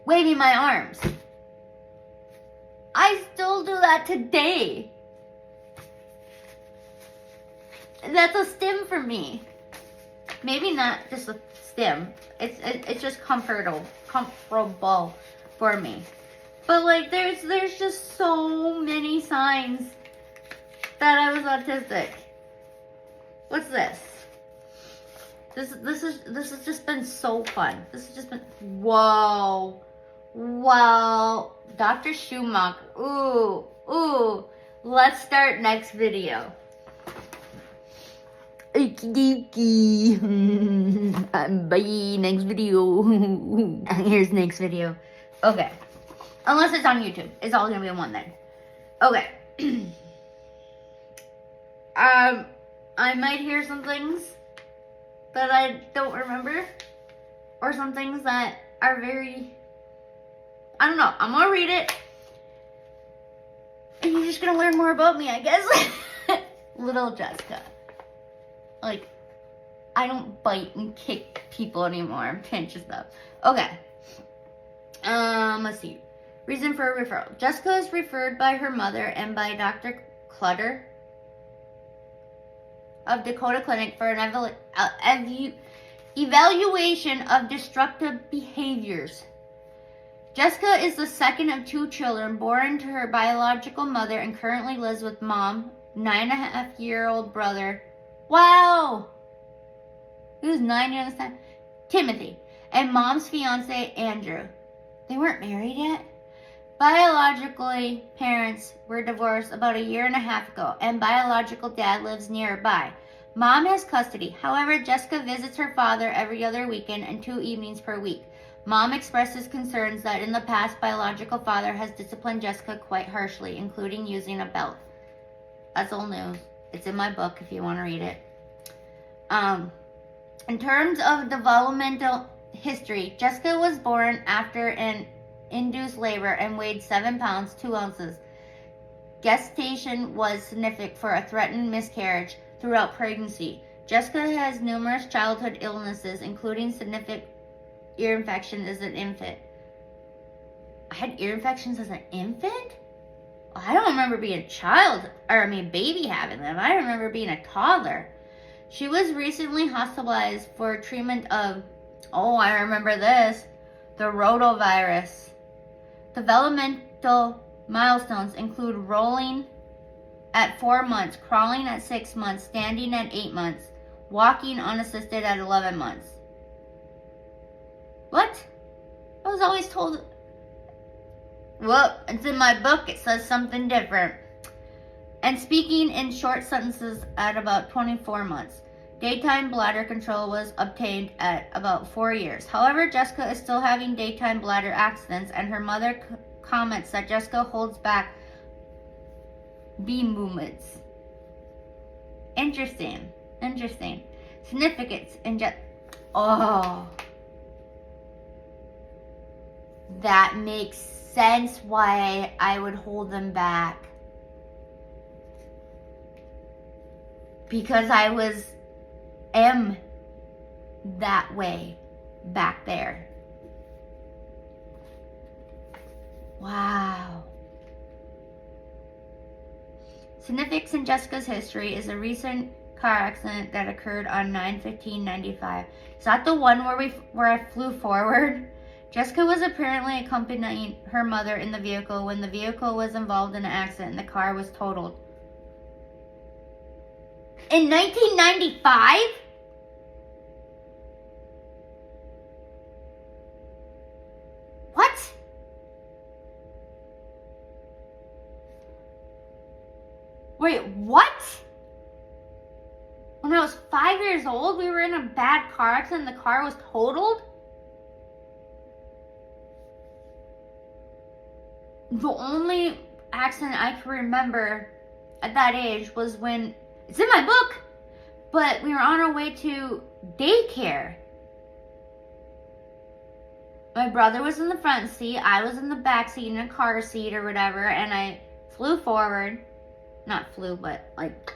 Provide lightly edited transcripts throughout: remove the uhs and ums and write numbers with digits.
waving my arms. I still do that today. That's a stim for me. Maybe not just a stim. It's just comfortable for me. But like there's just so many signs that I was autistic. What's this? This has just been so fun. This has just been whoa. Dr. Schumacher. Ooh. Let's start next video. Okie dokie. Bye. Next video. Here's next video. Okay. Unless it's on YouTube. It's all gonna be in one then. Okay. I might hear some things that I don't remember. Or some things that are very... I don't know. I'm gonna read it. And you're just gonna learn more about me, I guess. Little Jessica. Like, I don't bite and kick people anymore and pinch and stuff. Okay. Let's see. Reason for a referral. Jessica is referred by her mother and by Dr. Clutter of Dakota Clinic for an evaluation of destructive behaviors. Jessica is the second of 2 children born to her biological mother and currently lives with mom, 9.5-year-old brother. Wow! He was 9 years old. Timothy. And mom's fiance, Andrew. They weren't married yet? Biologically, parents were divorced about 1.5 years ago, and biological dad lives nearby. Mom has custody. However, Jessica visits her father every other weekend and 2 evenings per week. Mom expresses concerns that in the past, biological father has disciplined Jessica quite harshly, including using a belt. That's old news. It's in my book if you want to read it. In terms of developmental history, Jessica was born after an induced labor and weighed 7 pounds, 2 ounces. Gestation was significant for a threatened miscarriage throughout pregnancy. Jessica has numerous childhood illnesses, including significant ear infection as an infant. I had ear infections as an infant? I don't remember being a baby having them. I remember being a toddler. She was recently hospitalized for treatment of, I remember this, the rotavirus. Developmental milestones include rolling at 4 months, crawling at 6 months, standing at 8 months, walking unassisted at 11 months. What? I was always told... Well, it's in my book. It says something different. And speaking in short sentences at about 24 months. Daytime bladder control was obtained at about 4 years. However, Jessica is still having daytime bladder accidents, and her mother comments that Jessica holds back beam movements. Interesting. Significance in that makes sense why I would hold them back. Because I am that way back there. Wow. Significance in Jessica's history is a recent car accident that occurred on 9/15/95. Is that the one where I flew forward? Jessica was apparently accompanying her mother in the vehicle when the vehicle was involved in an accident and the car was totaled. In 1995? What? Wait, what? When I was 5 years old, we were in a bad car accident and the car was totaled? The only accident I can remember at that age was when, it's in my book, but we were on our way to daycare. My brother was in the front seat, I was in the back seat in a car seat or whatever, and I flew forward. Not flew, but like,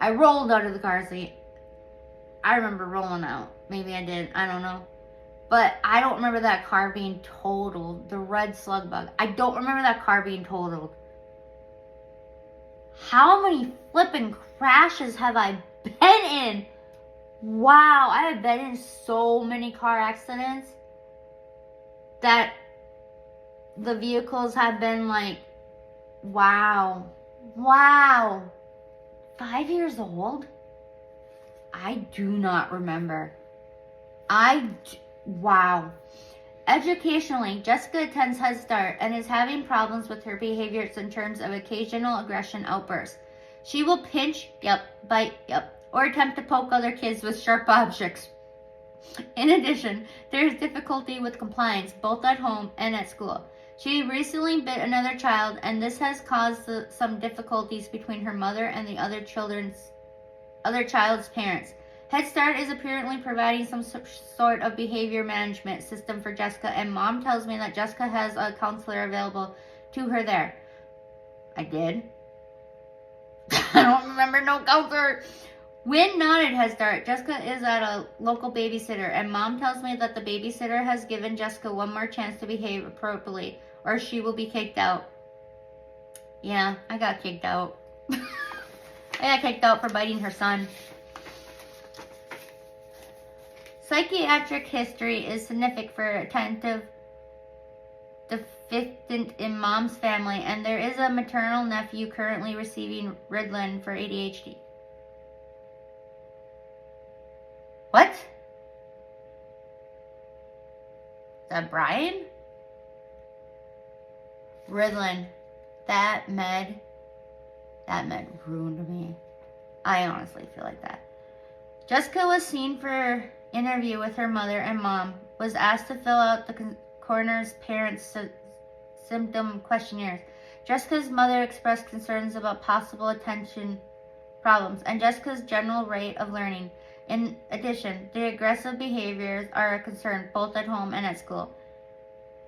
I rolled out of the car seat. I remember rolling out. Maybe I did, I don't know. But I don't remember that car being totaled. The red slug bug. I don't remember that car being totaled. How many flipping crashes have I been in? Wow, I have been in so many car accidents that the vehicles have been like, wow. 5 years old? I do not remember. Wow. Educationally, Jessica attends Head Start and is having problems with her behaviors in terms of occasional aggression outbursts. She will pinch, bite, or attempt to poke other kids with sharp objects. In addition, there is difficulty with compliance, both at home and at school. She recently bit another child, and this has caused some difficulties between her mother and the other child's parents. Head Start is apparently providing some sort of behavior management system for Jessica, and Mom tells me that Jessica has a counselor available to her there. I did. I don't remember no counselor. When not at Head Start, Jessica is at a local babysitter, and Mom tells me that the babysitter has given Jessica one more chance to behave appropriately, or she will be kicked out. Yeah, I got kicked out. I got kicked out for biting her son. Psychiatric history is significant for attentive deficient in Mom's family, and there is a maternal nephew currently receiving Ritalin for ADHD. What? Is that Brian? Ritalin. That med ruined me. I honestly feel like that. Jessica was seen for interview with her mother and mom, was asked to fill out the coroner's parents' symptom questionnaires. Jessica's mother expressed concerns about possible attention problems and Jessica's general rate of learning. In addition, the aggressive behaviors are a concern both at home and at school.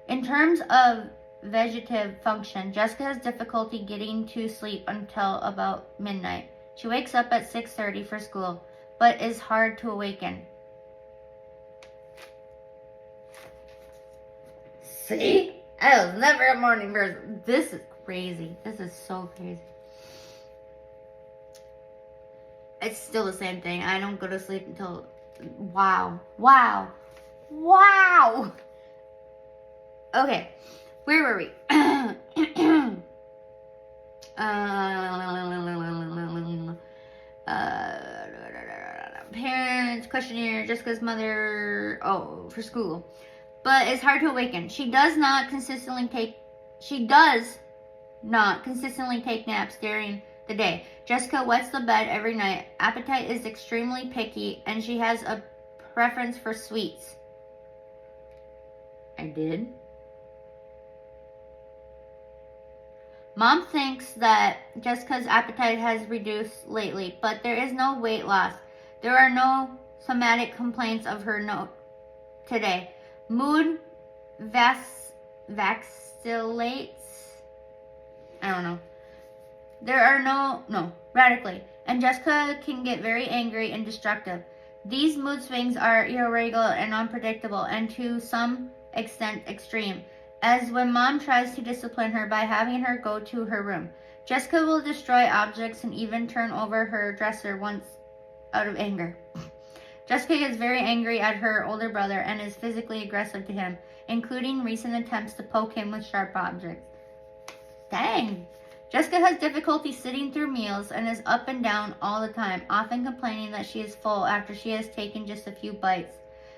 In terms of vegetative function, Jessica has difficulty getting to sleep until about midnight. She wakes up at 6:30 for school, but is hard to awaken. See? I was never a morning person. This is crazy. This is so crazy. It's still the same thing. I don't go to sleep until... Wow. Okay. Where were we? Parents, questionnaire, Jessica's mother... Oh, for school. But it's hard to awaken. She does not consistently take naps during the day. Jessica wets the bed every night. Appetite is extremely picky, and she has a preference for sweets. I did. Mom thinks that Jessica's appetite has reduced lately, but there is no weight loss. There are no somatic complaints of her today. Mood vacillates. I don't know. There are radically. And Jessica can get very angry and destructive. These mood swings are irregular and unpredictable and to some extent extreme, as when Mom tries to discipline her by having her go to her room. Jessica will destroy objects and even turn over her dresser once out of anger. Jessica gets very angry at her older brother and is physically aggressive to him, including recent attempts to poke him with sharp objects. Dang. Jessica has difficulty sitting through meals and is up and down all the time, often complaining that she is full after she has taken just a few bites.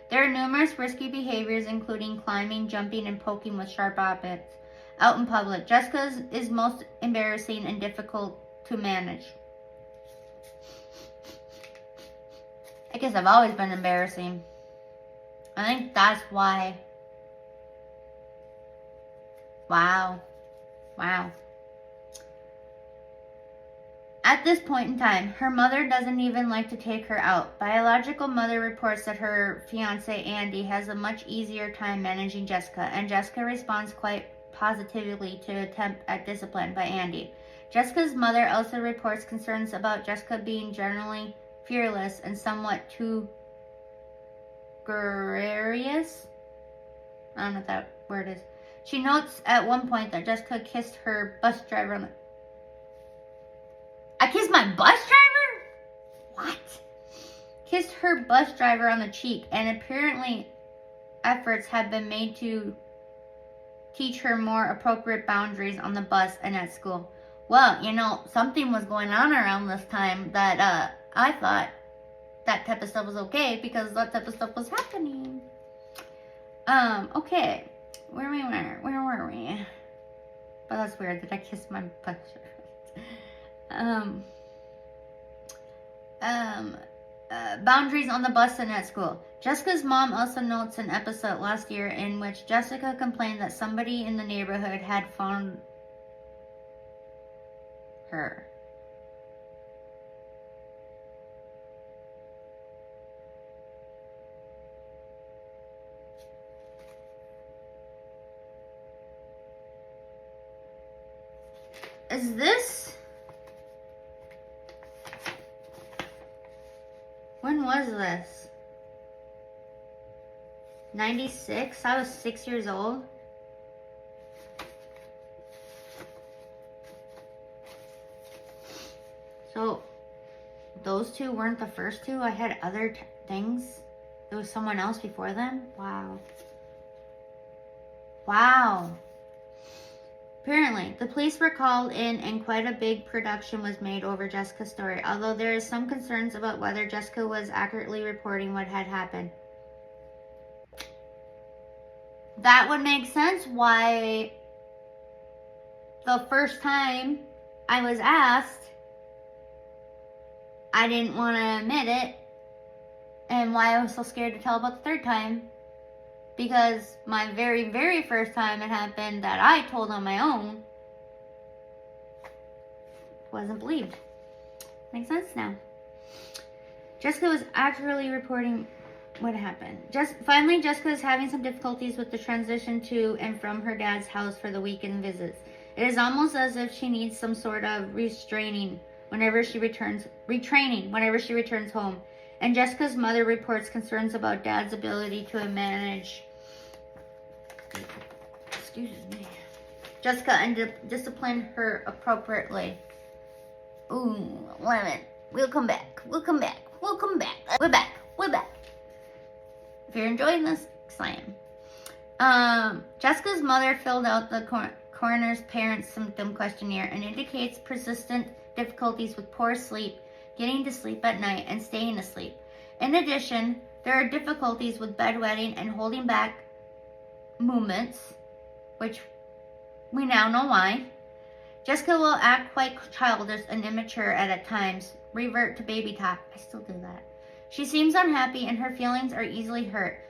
There are numerous risky behaviors, including climbing, jumping, and poking with sharp objects out in public. Jessica is most embarrassing and difficult to manage. I guess I've always been embarrassing. I think that's why. Wow. At this point in time, her mother doesn't even like to take her out. Biological mother reports that her fiancé, Andy, has a much easier time managing Jessica, and Jessica responds quite positively to attempt at discipline by Andy. Jessica's mother also reports concerns about Jessica being generally fearless and somewhat too gregarious. I don't know what that word is. She notes at one point that Jessica kissed her bus driver on the... I kissed my bus driver? What? Kissed her bus driver on the cheek, and apparently efforts have been made to teach her more appropriate boundaries on the bus and at school. Well, you know, something was going on around this time that I thought that type of stuff was okay because that type of stuff was happening. Okay. Where were we? But that's weird that I kissed my bus driver. Boundaries on the bus and at school. Jessica's mom also notes an episode last year in which Jessica complained that somebody in the neighborhood had found her. Is this... When was this? 96? I was 6 years old. So, those two weren't the first two. I had other things. There was someone else before them. Wow. Wow. Apparently, the police were called in and quite a big production was made over Jessica's story, although there is some concerns about whether Jessica was accurately reporting what had happened. That would make sense why the first time I was asked, I didn't want to admit it, and why I was so scared to tell about the third time. Because my very, very first time it happened that I told on my own wasn't believed. Makes sense now. Jessica was accurately reporting what happened. Finally, Jessica is having some difficulties with the transition to and from her dad's house for the weekend visits. It is almost as if she needs some sort of retraining whenever she returns home. And Jessica's mother reports concerns about Dad's ability to manage, Jessica and discipline her appropriately. Ooh, lemon. We'll come back. We're back. If you're enjoying this, I am. Jessica's mother filled out the coroner's parents symptom questionnaire and indicates persistent difficulties with poor sleep, getting to sleep at night, and staying asleep. In addition, there are difficulties with bedwetting and holding back movements, which we now know why. Jessica will act quite childish and immature at times, revert to baby talk. I still do that. She seems unhappy and her feelings are easily hurt.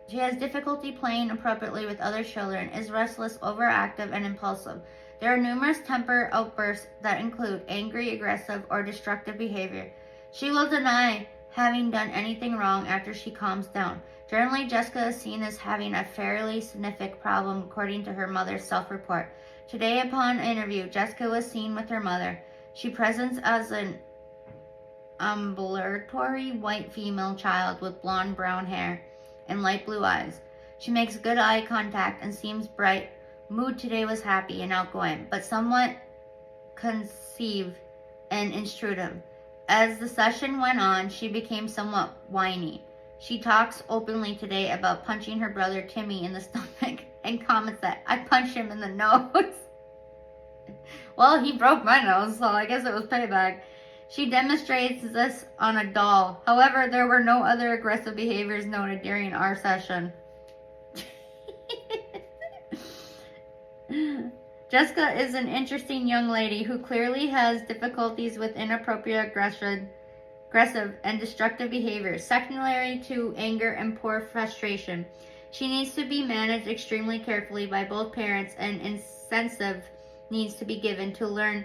She has difficulty playing appropriately with other children, is restless, overactive, and impulsive. There are numerous temper outbursts that include angry, aggressive, or destructive behavior. She will deny having done anything wrong after she calms down. Generally, Jessica is seen as having a fairly significant problem according to her mother's self-report. Today, upon interview, Jessica was seen with her mother. She presents as an ambulatory white female child with blonde brown hair and light blue eyes. She makes good eye contact and seems bright. Mood today was happy and outgoing, but somewhat conceived and intrusive. As the session went on, she became somewhat whiny. She talks openly today about punching her brother Timmy in the stomach and comments that I punched him in the nose. Well, he broke my nose, so I guess it was payback. She demonstrates this on a doll. However, there were no other aggressive behaviors noted during our session. Jessica is an interesting young lady who clearly has difficulties with inappropriate aggressive and destructive behaviors, secondary to anger and poor frustration. She needs to be managed extremely carefully by both parents, and incentive needs to be given to learn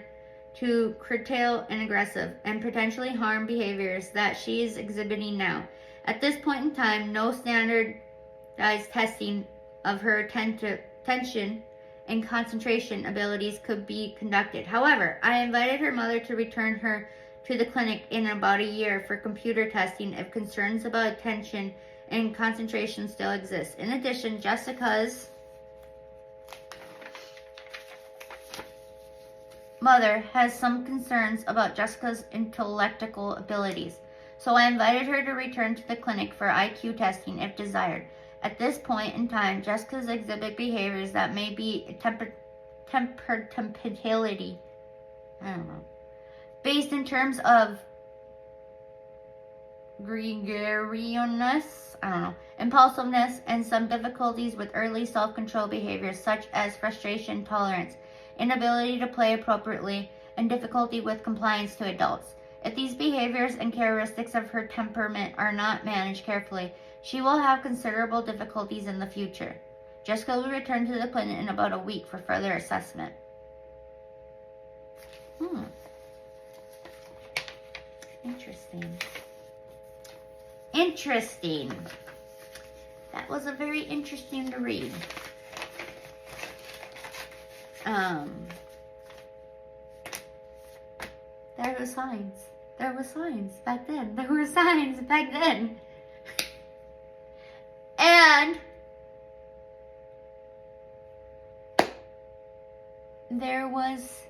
to curtail an aggressive and potentially harm behaviors that she is exhibiting now. At this point in time, no standardized testing of her attention and concentration abilities could be conducted. However, I invited her mother to return her to the clinic in about a year for computer testing if concerns about attention and concentration still exists. In addition, Jessica's mother has some concerns about Jessica's intellectual abilities, so I invited her to return to the clinic for IQ testing if desired. At this point in time, Jessica's exhibit behaviors that may be temperamentality, I don't know, based in terms of gregariousness, I don't know, impulsiveness, and some difficulties with early self-control behaviors such as frustration tolerance, inability to play appropriately, and difficulty with compliance to adults. If these behaviors and characteristics of her temperament are not managed carefully, she will have considerable difficulties in the future. Jessica will return to the clinic in about a week for further assessment. Interesting. Interesting. That was a very interesting to read. There were signs. There were signs back then. There were signs back then. And there was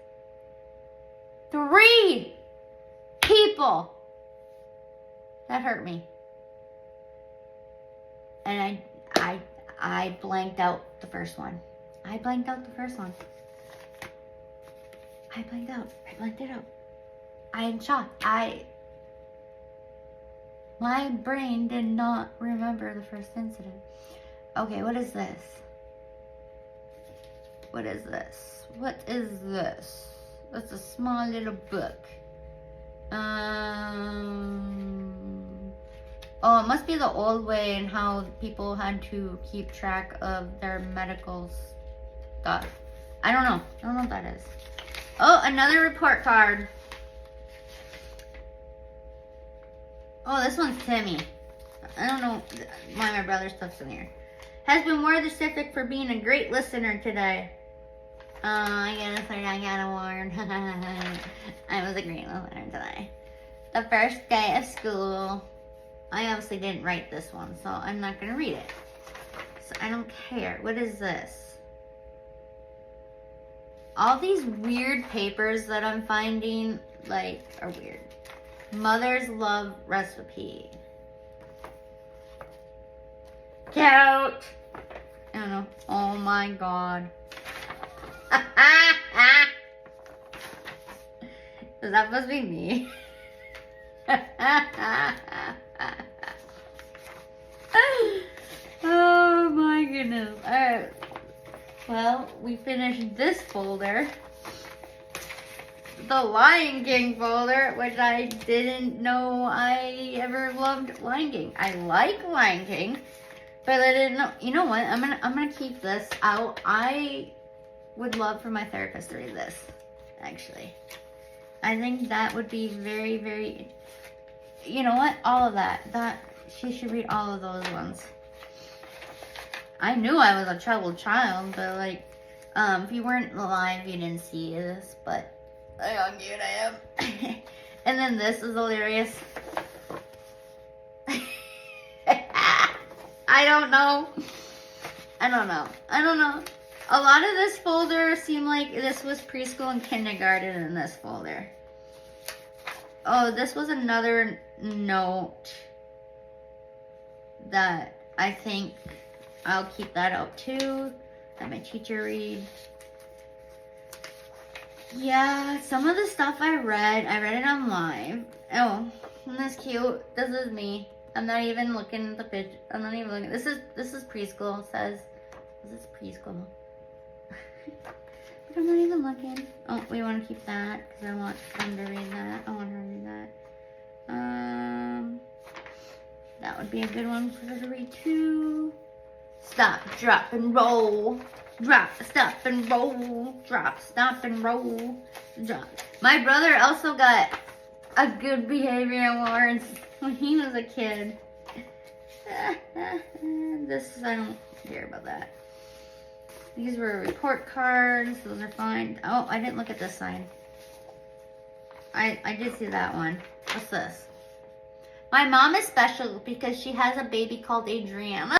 3 people that hurt me. And I blanked out the first one. I blanked out the first one. I blanked it out. I am shocked. My brain did not remember the first incident. Okay, what is this? What is this? What is this? That's a small little book. Oh, it must be the old way and how people had to keep track of their medical stuff. I don't know. I don't know what that is. Oh, another report card. Oh, this one's Timmy. I don't know why my brother's stuff's in here. Has been more specific for being a great listener today. I got a warn. I was a great listener today. The first day of school. I obviously didn't write this one, so I'm not going to read it. So I don't care. What is this? All these weird papers that I'm finding, like, are weird. Mother's Love Recipe. Cute. I don't know. Oh my god. That must be me. Oh my goodness. Alright. Well, we finished this folder. The Lion King folder, which I didn't know I ever loved Lion King. I like Lion King, but I didn't know. You know what? I'm gonna keep this out. I would love for my therapist to read this, actually. I think that would be very, very, you know what? All of that she should read all of those ones. I knew I was a troubled child, but like, if you weren't alive, you didn't see this, but look how cute I am. And then this is hilarious. I don't know. A lot of this folder seemed like this was preschool and kindergarten in this folder. Oh, this was another note that I think I'll keep that out too. Let my teacher read. Yeah, some of the stuff I read it on live. Oh, isn't this cute? This is me. I'm not even looking at the picture. I'm not even looking. This is preschool. It says, this is preschool. But I'm not even looking. Oh, we want to keep that because I want them to read that. I want her to read that. That would be a good one for her to read too. Stop, drop, and roll. Drop, stop, and roll. Drop, stop, and roll. Drop. My brother also got a good behavior awards when he was a kid. This, I don't care about that. These were report cards. Those are fine. Oh, I didn't look at this sign. I did see that one. What's this? My mom is special because she has a baby called Adriana.